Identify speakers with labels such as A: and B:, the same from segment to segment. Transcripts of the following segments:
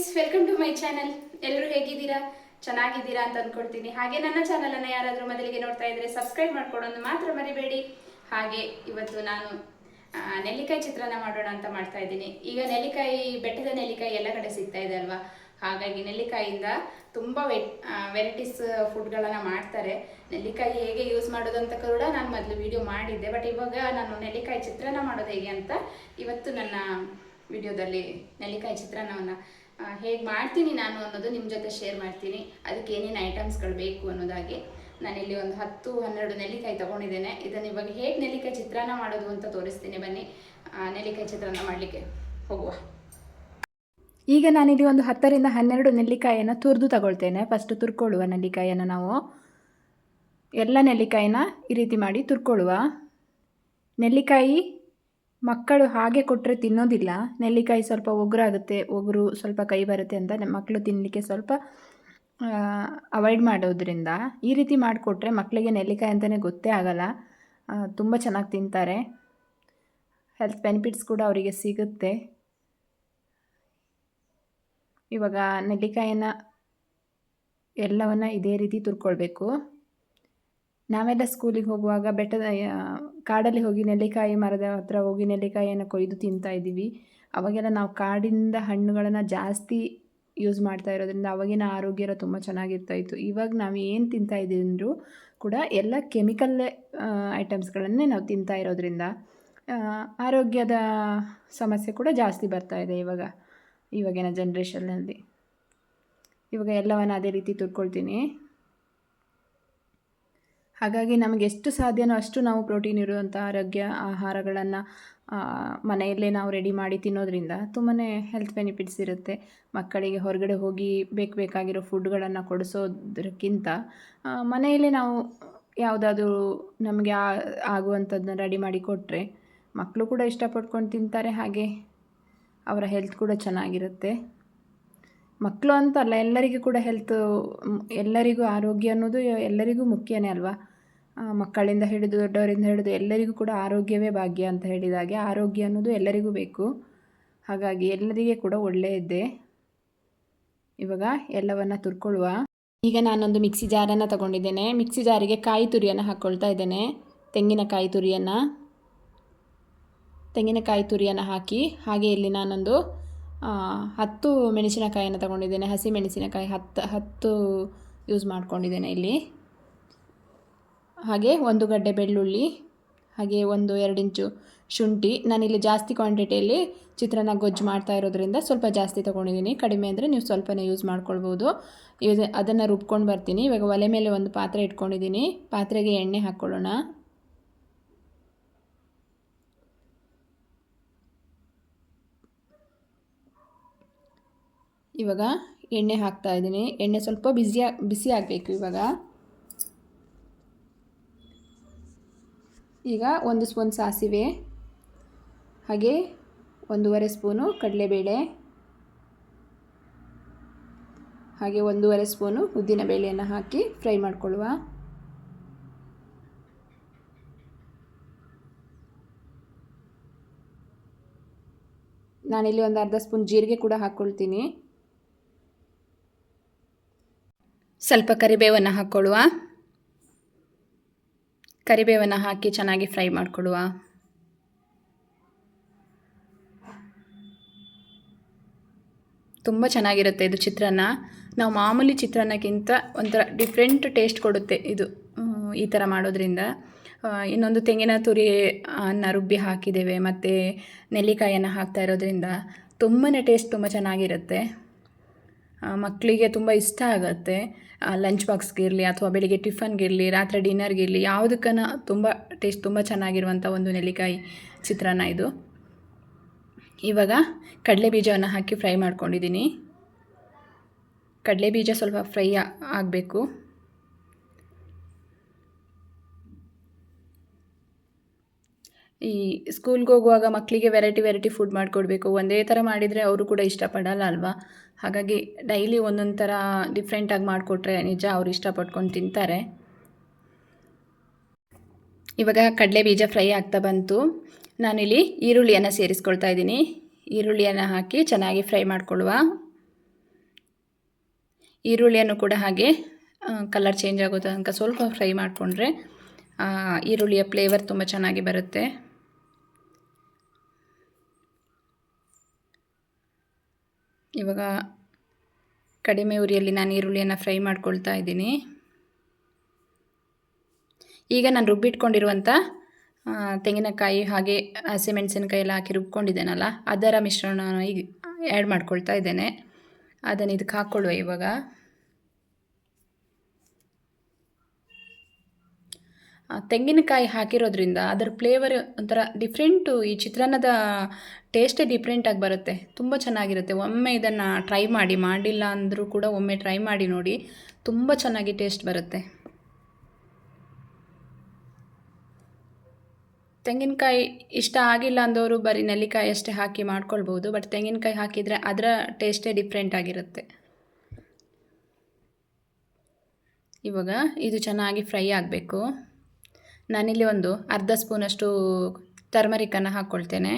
A: Guys, welcome to my channel. ಎಲ್ಲರೂ ಹೇಗಿದ್ದೀರಾ? ಚೆನ್ನಾಗಿದ್ದೀರಾ ಅಂತ ಅನ್ಕೊಳ್ತೀನಿ. ಹಾಗೆ ನನ್ನ ಚಾನಲನ್ನು ಯಾರಾದರೂ ಮೊದಲಿಗೆ ನೋಡ್ತಾ ಇದ್ರೆ ಸಬ್ಸ್ಕ್ರೈಬ್ ಮಾಡ್ಕೊಡೋದು ಮಾತ್ರ ಮರಿಬೇಡಿ. ಹಾಗೆ ಇವತ್ತು ನಾನು ನೆಲ್ಲಿಕಾಯಿ ಚಿತ್ರಾನ್ನ ಮಾಡೋಣ ಅಂತ ಮಾಡ್ತಾ ಇದ್ದೀನಿ. ಈಗ ನೆಲ್ಲಿಕಾಯಿ, ಬೆಟ್ಟದ ನೆಲ್ಲಿಕಾಯಿ ಎಲ್ಲ ಕಡೆ ಸಿಗ್ತಾ ಇದೆ ಅಲ್ವಾ? ಹಾಗಾಗಿ ನೆಲ್ಲಿಕಾಯಿಯಿಂದ ತುಂಬ ವೆರೈಟೀಸ್ ಫುಡ್ಗಳನ್ನು ಮಾಡ್ತಾರೆ. ನೆಲ್ಲಿಕಾಯಿ ಹೇಗೆ ಯೂಸ್ ಮಾಡೋದು ಅಂತ ಕೂಡ ನಾನು ಮೊದಲು ವಿಡಿಯೋ ಮಾಡಿದ್ದೆ. ಬಟ್ ಇವಾಗ ನಾನು ನೆಲ್ಲಿಕಾಯಿ ಚಿತ್ರಾನ್ನ ಮಾಡೋದು ಹೇಗೆ ಅಂತ ಇವತ್ತು ನನ್ನ ವಿಡಿಯೋದಲ್ಲಿ ನೆಲ್ಲಿಕಾಯಿ ಚಿತ್ರಾನ್ನವನ್ನು ಹೇಗೆ ಮಾಡ್ತೀನಿ ನಾನು ಅನ್ನೋದು ನಿಮ್ಮ ಜೊತೆ ಶೇರ್ ಮಾಡ್ತೀನಿ. ಅದಕ್ಕೆ ಏನೇನು ಐಟಮ್ಸ್ಗಳು ಬೇಕು ಅನ್ನೋದಾಗಿ ನಾನಿಲ್ಲಿ ಒಂದು 10-12 ನೆಲ್ಲಿಕಾಯಿ ತೊಗೊಂಡಿದ್ದೇನೆ. ಇದನ್ನು ಇವಾಗ ಹೇಗೆ ನೆಲ್ಲಿಕಾಯಿ ಚಿತ್ರಾನ್ನ ಮಾಡೋದು ಅಂತ ತೋರಿಸ್ತೀನಿ. ಬನ್ನಿ ನೆಲ್ಲಿಕಾಯಿ ಚಿತ್ರಾನ್ನ ಮಾಡಲಿಕ್ಕೆ ಹೋಗುವ. ಈಗ ನಾನಿಲ್ಲಿ ಒಂದು 10-12 ನೆಲ್ಲಿಕಾಯಿಯನ್ನು ತುರಿದು ತಗೊಳ್ತೇನೆ. ಫಸ್ಟು ತುರ್ಕೊಳ್ಳುವ ನೆಲ್ಲಿಕಾಯಿಯನ್ನು ನಾವು ಎಲ್ಲ ನೆಲ್ಲಿಕಾಯಿನ ಈ ರೀತಿ ಮಾಡಿ ತುರ್ಕೊಳ್ಳುವ. ನೆಲ್ಲಿಕಾಯಿ ಮಕ್ಕಳು ಹಾಗೆ ಕೊಟ್ಟರೆ ತಿನ್ನೋದಿಲ್ಲ. ನೆಲ್ಲಿಕಾಯಿ ಸ್ವಲ್ಪ ಒಗರು ಸ್ವಲ್ಪ ಕೈ ಬರುತ್ತೆ ಅಂತ ಮಕ್ಕಳು ತಿನ್ನಲಿಕ್ಕೆ ಸ್ವಲ್ಪ ಅವಾಯ್ಡ್ ಮಾಡೋದ್ರಿಂದ ಈ ರೀತಿ ಮಾಡಿಕೊಟ್ರೆ ಮಕ್ಕಳಿಗೆ ನೆಲ್ಲಿಕಾಯಿ ಅಂತಲೇ ಗೊತ್ತೇ ಆಗಲ್ಲ. ತುಂಬ ಚೆನ್ನಾಗಿ ತಿಂತಾರೆ. ಹೆಲ್ತ್ ಬೆನಿಫಿಟ್ಸ್ ಕೂಡ ಅವರಿಗೆ ಸಿಗುತ್ತೆ. ಇವಾಗ ನೆಲ್ಲಿಕಾಯಿನ ಎಲ್ಲವನ್ನು ಇದೇ ರೀತಿ ತುರ್ಕೊಳ್ಬೇಕು. ನಾವೆಲ್ಲ ಸ್ಕೂಲಿಗೆ ಹೋಗುವಾಗ ಬೆಟ್ಟದ ಕಾಡಲ್ಲಿ ಹೋಗಿ ನೆಲ್ಲಿಕಾಯಿ ಮರದ ಹತ್ರ ಹೋಗಿ ನೆಲ್ಲಿಕಾಯಿಯನ್ನು ಕೊಯ್ದು ತಿಂತಾಯಿದ್ದೀವಿ. ಅವಾಗೆಲ್ಲ ನಾವು ಕಾಡಿಂದ ಹಣ್ಣುಗಳನ್ನು ಜಾಸ್ತಿ ಯೂಸ್ ಮಾಡ್ತಾ ಇರೋದ್ರಿಂದ ಅವಾಗಿನ ಆರೋಗ್ಯ ತುಂಬ ಚೆನ್ನಾಗಿರ್ತಾಯಿತ್ತು. ಇವಾಗ ನಾವು ಏನು ತಿಂತಾಯಿದ್ದೀವಿ ಅಂದರೂ ಕೂಡ ಎಲ್ಲ ಕೆಮಿಕಲ್ ಐಟಮ್ಸ್ಗಳನ್ನೇ ನಾವು ತಿಂತಾ ಇರೋದ್ರಿಂದ ಆರೋಗ್ಯದ ಸಮಸ್ಯೆ ಕೂಡ ಜಾಸ್ತಿ ಬರ್ತಾಯಿದೆ ಇವಾಗಿನ ಜನ್ರೇಷನ್ನಲ್ಲಿ. ಇವಾಗ ಎಲ್ಲವನ್ನು ಅದೇ ರೀತಿ ತುರ್ಕೊಳ್ತೀನಿ. ಹಾಗಾಗಿ ನಮಗೆ ಎಷ್ಟು ಸಾಧ್ಯನೋ ಅಷ್ಟು ನಾವು ಪ್ರೋಟೀನ್ ಇರುವಂಥ ಆಹಾರಗಳನ್ನು ಮನೆಯಲ್ಲೇ ನಾವು ರೆಡಿ ಮಾಡಿ ತಿನ್ನೋದ್ರಿಂದ ತುಂಬಾ ಹೆಲ್ತ್ ಬೆನಿಫಿಟ್ಸ್ ಇರುತ್ತೆ. ಮಕ್ಕಳಿಗೆ ಹೊರಗಡೆ ಹೋಗಿ ಬೇಕಾಗಿರೋ ಫುಡ್ಗಳನ್ನು ಕೊಡಿಸೋದಕ್ಕಿಂತ ಮನೆಯಲ್ಲೇ ನಾವು ಯಾವುದಾದ್ರೂ ನಮಗೆ ಆಗುವಂಥದ್ದನ್ನ ರೆಡಿ ಮಾಡಿ ಕೊಟ್ಟರೆ ಮಕ್ಕಳು ಕೂಡ ಇಷ್ಟಪಟ್ಕೊಂಡು ತಿಂತಾರೆ. ಹಾಗೆ ಅವರ ಹೆಲ್ತ್ ಕೂಡ ಚೆನ್ನಾಗಿರುತ್ತೆ. ಮಕ್ಕಳು ಅಂತಲ್ಲ, ಎಲ್ಲರಿಗೂ ಕೂಡ ಎಲ್ಲರಿಗೂ ಆರೋಗ್ಯ ಅನ್ನೋದು ಎಲ್ಲರಿಗೂ ಮುಖ್ಯನೇ ಅಲ್ವಾ? ಮಕ್ಕಳಿಂದ ಹಿಡಿದು ದೊಡ್ಡವರಿಂದ ಹಿಡಿದು ಎಲ್ಲರಿಗೂ ಕೂಡ ಆರೋಗ್ಯವೇ ಭಾಗ್ಯ ಅಂತ ಹೇಳಿದಾಗೆ ಆರೋಗ್ಯ ಅನ್ನೋದು ಎಲ್ಲರಿಗೂ ಬೇಕು. ಹಾಗಾಗಿ ಎಲ್ಲರಿಗೆ ಕೂಡ ಒಳ್ಳೆಯದೇ. ಇವಾಗ ಎಲ್ಲವನ್ನು ತುರ್ಕೊಳ್ಳುವ. ಈಗ ನಾನೊಂದು ಮಿಕ್ಸಿ ಜಾರನ್ನು ತಗೊಂಡಿದ್ದೇನೆ. ಮಿಕ್ಸಿ ಜಾರಿಗೆ ಕಾಯಿ ತುರಿಯನ್ನು ಹಾಕ್ಕೊಳ್ತಾ ಇದ್ದೇನೆ. ತೆಂಗಿನಕಾಯಿ ತುರಿಯನ್ನು ಹಾಕಿ, ಹಾಗೆ ಇಲ್ಲಿ ನಾನೊಂದು 10 ಮೆಣಸಿನಕಾಯಿಯನ್ನು ತಗೊಂಡಿದ್ದೇನೆ. ಹಸಿ ಮೆಣಸಿನಕಾಯಿ 10 ಯೂಸ್ ಮಾಡ್ಕೊಂಡಿದ್ದೇನೆ ಇಲ್ಲಿ. ಹಾಗೆ 1 ಗಡ್ಡೆ ಬೆಳ್ಳುಳ್ಳಿ, ಹಾಗೆ 1-2 ಇಂಚು ಶುಂಠಿ. ನಾನಿಲ್ಲಿ ಜಾಸ್ತಿ ಕ್ವಾಂಟಿಟಿಯಲ್ಲಿ ಚಿತ್ರಾನ್ನ ಗೊಜ್ಜು ಮಾಡ್ತಾ ಇರೋದ್ರಿಂದ ಸ್ವಲ್ಪ ಜಾಸ್ತಿ ತೊಗೊಂಡಿದ್ದೀನಿ. ಕಡಿಮೆ ಅಂದರೆ ನೀವು ಸ್ವಲ್ಪನೇ ಯೂಸ್ ಮಾಡ್ಕೊಳ್ಬೋದು. ಅದನ್ನು ರುಬ್ಕೊಂಡು ಬರ್ತೀನಿ. ಇವಾಗ ಒಲೆ ಮೇಲೆ ಒಂದು ಪಾತ್ರೆ ಇಟ್ಕೊಂಡಿದ್ದೀನಿ. ಪಾತ್ರೆಗೆ ಎಣ್ಣೆ ಹಾಕ್ಕೊಳ್ಳೋಣ. ಇವಾಗ ಎಣ್ಣೆ ಹಾಕ್ತಾ ಇದ್ದೀನಿ. ಎಣ್ಣೆ ಸ್ವಲ್ಪ ಬಿಸಿ ಆಗಬೇಕು. ಈಗ 1 ಸ್ಪೂನ್ ಸಾಸಿವೆ, ಹಾಗೆ 1.5 ಸ್ಪೂನು ಕಡಲೆಬೇಳೆ, ಹಾಗೆ 1.5 ಸ್ಪೂನು ಉದ್ದಿನಬೇಳೆಯನ್ನು ಹಾಕಿ ಫ್ರೈ ಮಾಡಿಕೊಳ್ಳುವ. ನಾನಿಲ್ಲಿ ಒಂದು ಅರ್ಧ ಸ್ಪೂನ್ ಜೀರಿಗೆ ಕೂಡ ಹಾಕ್ಕೊಳ್ತೀನಿ. ಸ್ವಲ್ಪ ಕರಿಬೇವನ್ನು ಹಾಕ್ಕೊಳ್ಳುವ. ಕರಿಬೇವನ್ನು ಹಾಕಿ ಚೆನ್ನಾಗಿ ಫ್ರೈ ಮಾಡಿಕೊಳ್ಳುವ. ತುಂಬ ಚೆನ್ನಾಗಿರುತ್ತೆ ಇದು ಚಿತ್ರಾನ್ನ. ನಾವು ಮಾಮೂಲಿ ಚಿತ್ರಾನ್ನಕ್ಕಿಂತ ಒಂಥರ ಡಿಫ್ರೆಂಟ್ ಟೇಸ್ಟ್ ಕೊಡುತ್ತೆ ಇದು ಈ ಥರ ಮಾಡೋದ್ರಿಂದ. ಇನ್ನೊಂದು ತೆಂಗಿನ ತುರಿಯನ್ನು ರುಬ್ಬಿ ಹಾಕಿದ್ದೇವೆ, ಮತ್ತು ನೆಲ್ಲಿಕಾಯಿಯನ್ನು ಹಾಕ್ತಾ ಇರೋದ್ರಿಂದ ತುಂಬಾ ಟೇಸ್ಟ್ ತುಂಬ ಚೆನ್ನಾಗಿರುತ್ತೆ. ಮಕ್ಕಳಿಗೆ ತುಂಬ ಇಷ್ಟ ಆಗುತ್ತೆ. ಲಂಚ್ ಬಾಕ್ಸ್ಗಿರಲಿ ಅಥವಾ ಬೆಳಿಗ್ಗೆ ಟಿಫನ್ಗಿರಲಿ, ರಾತ್ರಿ ಡಿನ್ನರ್ಗಿರಲಿ, ಯಾವುದಕ್ಕನ ಟೇಸ್ಟ್ ತುಂಬ ಚೆನ್ನಾಗಿರುವಂಥ ಒಂದು ನೆಲ್ಲಿಕಾಯಿ ಚಿತ್ರಾನ್ನ ಇದು. ಇವಾಗ ಕಡಲೆ ಬೀಜವನ್ನು ಹಾಕಿ ಫ್ರೈ ಮಾಡ್ಕೊಂಡಿದ್ದೀನಿ. ಕಡಲೆ ಬೀಜ ಸ್ವಲ್ಪ ಫ್ರೈ ಆಗಬೇಕು. ಈ ಸ್ಕೂಲ್ಗೆ ಹೋಗುವಾಗ ಮಕ್ಕಳಿಗೆ ವೆರೈಟಿ ಫುಡ್ ಮಾಡಿಕೊಡ್ಬೇಕು. ಒಂದೇ ಥರ ಮಾಡಿದರೆ ಅವರು ಕೂಡ ಇಷ್ಟಪಡಲ್ಲ ಅಲ್ವಾ? ಹಾಗಾಗಿ ಡೈಲಿ ಒಂದೊಂದು ಥರ ಡಿಫ್ರೆಂಟಾಗಿ ಮಾಡಿಕೊಟ್ರೆ ನಿಜ ಅವರು ಇಷ್ಟಪಟ್ಕೊಂಡು ತಿಂತಾರೆ. ಇವಾಗ ಕಡಲೆ ಬೀಜ ಫ್ರೈ ಆಗ್ತಾ ಬಂತು. ನಾನಿಲ್ಲಿ ಈರುಳ್ಳಿಯನ್ನು ಸೇರಿಸ್ಕೊಳ್ತಾ ಇದ್ದೀನಿ. ಈರುಳ್ಳಿಯನ್ನು ಹಾಕಿ ಚೆನ್ನಾಗಿ ಫ್ರೈ ಮಾಡಿಕೊಳ್ಳುವ. ಈರುಳ್ಳಿಯನ್ನು ಕೂಡ ಹಾಗೆ ಕಲರ್ ಚೇಂಜ್ ಆಗೋ ತನಕ ಸ್ವಲ್ಪ ಫ್ರೈ ಮಾಡಿಕೊಂಡ್ರೆ ಈರುಳ್ಳಿಯ ಫ್ಲೇವರ್ ತುಂಬ ಚೆನ್ನಾಗಿ ಬರುತ್ತೆ. ಇವಾಗ ಕಡಿಮೆ ಉರಿಯಲ್ಲಿ ನಾನು ಈರುಳ್ಳಿಯನ್ನು ಫ್ರೈ ಮಾಡ್ಕೊಳ್ತಾ ಇದ್ದೀನಿ. ಈಗ ನಾನು ರುಬ್ಬಿಟ್ಕೊಂಡಿರುವಂಥ ತೆಂಗಿನಕಾಯಿ ಹಾಗೆ ಹಸಿಮೆಣಸಿನಕಾಯಿ ಎಲ್ಲ ಹಾಕಿ ರುಬ್ಕೊಂಡಿದ್ದೇನಲ್ಲ, ಅದರ ಮಿಶ್ರಣ ಈಗ ಆ್ಯಡ್ ಮಾಡ್ಕೊಳ್ತಾ ಇದ್ದೇನೆ. ಅದನ್ನು ಇದಕ್ಕೆ ಹಾಕ್ಕೊಳ್ಳುವ. ಇವಾಗ ತೆಂಗಿನಕಾಯಿ ಹಾಕಿರೋದ್ರಿಂದ ಅದರ ಫ್ಲೇವರ್ ಒಂಥರ ಡಿಫ್ರೆಂಟು, ಈ ಚಿತ್ರಾನ್ನದ ಟೇಸ್ಟೇ ಡಿಫ್ರೆಂಟಾಗಿ ಬರುತ್ತೆ, ತುಂಬ ಚೆನ್ನಾಗಿರುತ್ತೆ. ಒಮ್ಮೆ ಇದನ್ನು ಟ್ರೈ ಮಾಡಿ, ಮಾಡಿಲ್ಲ ಅಂದರೂ ಕೂಡ ಒಮ್ಮೆ ಟ್ರೈ ಮಾಡಿ ನೋಡಿ, ತುಂಬ ಚೆನ್ನಾಗಿ ಟೇಸ್ಟ್ ಬರುತ್ತೆ. ತೆಂಗಿನಕಾಯಿ ಇಷ್ಟ ಆಗಿಲ್ಲ ಅಂದವರು ಬರೀ ನೆಲ್ಲಿಕಾಯಿ ಅಷ್ಟೇ ಹಾಕಿ ಮಾಡ್ಕೊಳ್ಬೋದು, ಬಟ್ ತೆಂಗಿನಕಾಯಿ ಹಾಕಿದರೆ ಅದರ ಟೇಸ್ಟೇ ಡಿಫ್ರೆಂಟ್ ಆಗಿರುತ್ತೆ. ಇವಾಗ ಇದು ಚೆನ್ನಾಗಿ ಫ್ರೈ ಆಗಬೇಕು. ನಾನಿಲ್ಲಿ ಒಂದು ಅರ್ಧ ಸ್ಪೂನಷ್ಟು ಟರ್ಮರಿಕನ್ನು ಹಾಕ್ಕೊಳ್ತೇನೆ.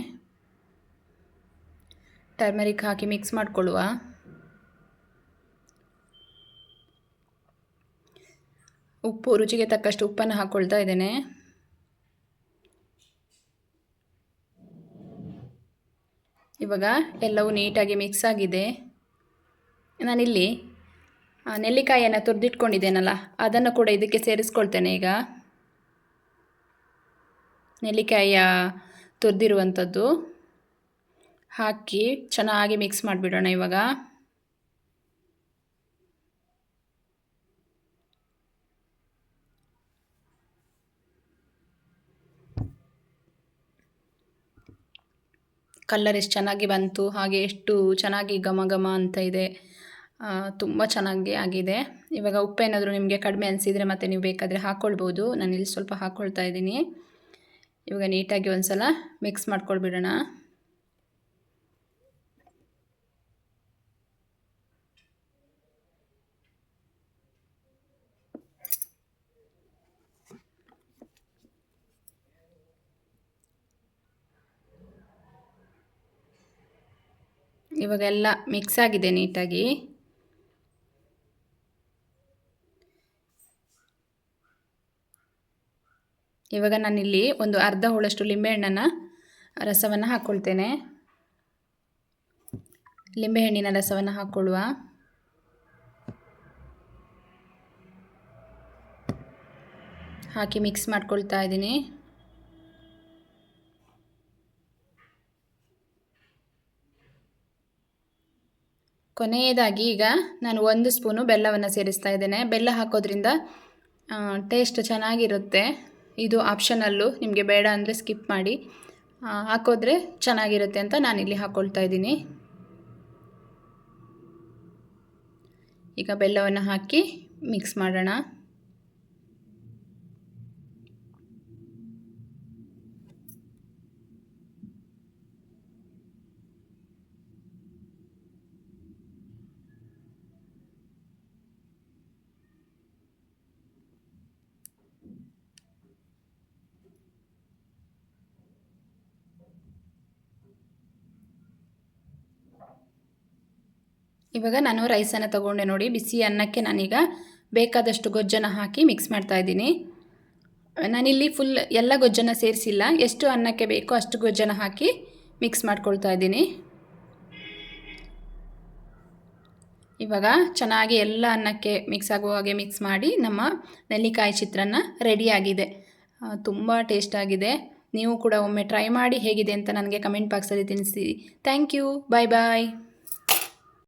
A: ಟರ್ಮರಿಕ್ ಹಾಕಿ ಮಿಕ್ಸ್ ಮಾಡಿಕೊಳ್ಳುವ. ಉಪ್ಪು ರುಚಿಗೆ ತಕ್ಕಷ್ಟು ಉಪ್ಪನ್ನು ಹಾಕ್ಕೊಳ್ತಾ ಇದ್ದೇನೆ. ಇವಾಗ ಎಲ್ಲವೂ ನೀಟಾಗಿ ಮಿಕ್ಸ್ ಆಗಿದೆ. ನಾನಿಲ್ಲಿ ನೆಲ್ಲಿಕಾಯಿಯನ್ನು ತುರಿದಿಟ್ಕೊಂಡಿದ್ದೇನಲ್ಲ, ಅದನ್ನು ಕೂಡ ಇದಕ್ಕೆ ಸೇರಿಸ್ಕೊಳ್ತೇನೆ. ಈಗ ನೆಲ್ಲಿಕಾಯಿಯ ತುರಿದಿರುವಂಥದ್ದು ಹಾಕಿ ಚೆನ್ನಾಗಿ ಮಿಕ್ಸ್ ಮಾಡಿಬಿಡೋಣ. ಇವಾಗ ಕಲರ್ ಎಷ್ಟು ಚೆನ್ನಾಗಿ ಬಂತು, ಹಾಗೆ ಎಷ್ಟು ಚೆನ್ನಾಗಿ ಘಮ ಘಮ ಅಂತ ಇದೆ, ತುಂಬ ಚೆನ್ನಾಗಿ ಆಗಿದೆ. ಇವಾಗ ಉಪ್ಪೇನಾದರೂ ನಿಮಗೆ ಕಡಿಮೆ ಅನಿಸಿದರೆ ಮತ್ತೆ ನೀವು ಬೇಕಾದರೆ ಹಾಕ್ಕೊಳ್ಬೋದು. ನಾನಿಲ್ಲಿ ಸ್ವಲ್ಪ ಹಾಕ್ಕೊಳ್ತಾ ಇದ್ದೀನಿ. ಇವಾಗ ನೀಟಾಗಿ ಒಂದು ಸಲ ಮಿಕ್ಸ್ ಮಾಡ್ಕೊಳ್ಬಿಡೋಣ. ಇವಾಗ ಎಲ್ಲ ಮಿಕ್ಸ್ ಆಗಿದೆ ನೀಟಾಗಿ. ಇವಾಗ ನಾನಿಲ್ಲಿ ಒಂದು ಅರ್ಧ ಹೋಳಷ್ಟು ಲಿಂಬೆಹಣ್ಣನ್ನು ರಸವನ್ನು ಹಾಕ್ಕೊಳ್ತೇನೆ. ಲಿಂಬೆಹಣ್ಣಿನ ರಸವನ್ನು ಹಾಕ್ಕೊಳ್ಳುವ. ಹಾಕಿ ಮಿಕ್ಸ್ ಮಾಡ್ಕೊಳ್ತಾ ಇದ್ದೀನಿ. ಕೊನೆಯದಾಗಿ ಈಗ ನಾನು 1 ಸ್ಪೂನು ಬೆಲ್ಲವನ್ನು ಸೇರಿಸ್ತಾ ಇದ್ದೇನೆ. ಬೆಲ್ಲ ಹಾಕೋದ್ರಿಂದ ಟೇಸ್ಟ್ ಚೆನ್ನಾಗಿರುತ್ತೆ. ಇದು ಆಪ್ಷನಲ್ಲು, ನಿಮಗೆ ಬೇಡ ಅಂದರೆ ಸ್ಕಿಪ್ ಮಾಡಿ, ಹಾಕೋದ್ರೆ ಚೆನ್ನಾಗಿರುತ್ತೆ ಅಂತ ನಾನಿಲ್ಲಿ ಹಾಕ್ಕೊಳ್ತಾ ಇದ್ದೀನಿ. ಈಗ ಬೆಲ್ಲವನ್ನು ಹಾಕಿ ಮಿಕ್ಸ್ ಮಾಡೋಣ. ಇವಾಗ ನಾನು ರೈಸನ್ನು ತಗೊಂಡೆ ನೋಡಿ. ಬಿಸಿ ಅನ್ನಕ್ಕೆ ನಾನೀಗ ಬೇಕಾದಷ್ಟು ಗೊಜ್ಜನ್ನು ಹಾಕಿ ಮಿಕ್ಸ್ ಮಾಡ್ತಾ ಇದ್ದೀನಿ. ನಾನಿಲ್ಲಿ ಫುಲ್ ಎಲ್ಲ ಗೊಜ್ಜನ್ನು ಸೇರಿಸಿಲ್ಲ, ಎಷ್ಟು ಅನ್ನಕ್ಕೆ ಬೇಕೋ ಅಷ್ಟು ಗೊಜ್ಜನ್ನು ಹಾಕಿ ಮಿಕ್ಸ್ ಮಾಡ್ಕೊಳ್ತಾ ಇದ್ದೀನಿ. ಇವಾಗ ಚೆನ್ನಾಗಿ ಎಲ್ಲ ಅನ್ನಕ್ಕೆ ಮಿಕ್ಸ್ ಆಗುವ ಹಾಗೆ ಮಿಕ್ಸ್ ಮಾಡಿ ನಮ್ಮ ನೆಲ್ಲಿಕಾಯಿ ಚಿತ್ರಾನ್ನ ರೆಡಿಯಾಗಿದೆ. ತುಂಬ ಟೇಸ್ಟ್ ಆಗಿದೆ. ನೀವು ಕೂಡ ಒಮ್ಮೆ ಟ್ರೈ ಮಾಡಿ ಹೇಗಿದೆ ಅಂತ ನನಗೆ ಕಮೆಂಟ್ ಬಾಕ್ಸಲ್ಲಿ ತಿಳಿಸಿ. Thank you. Bye bye.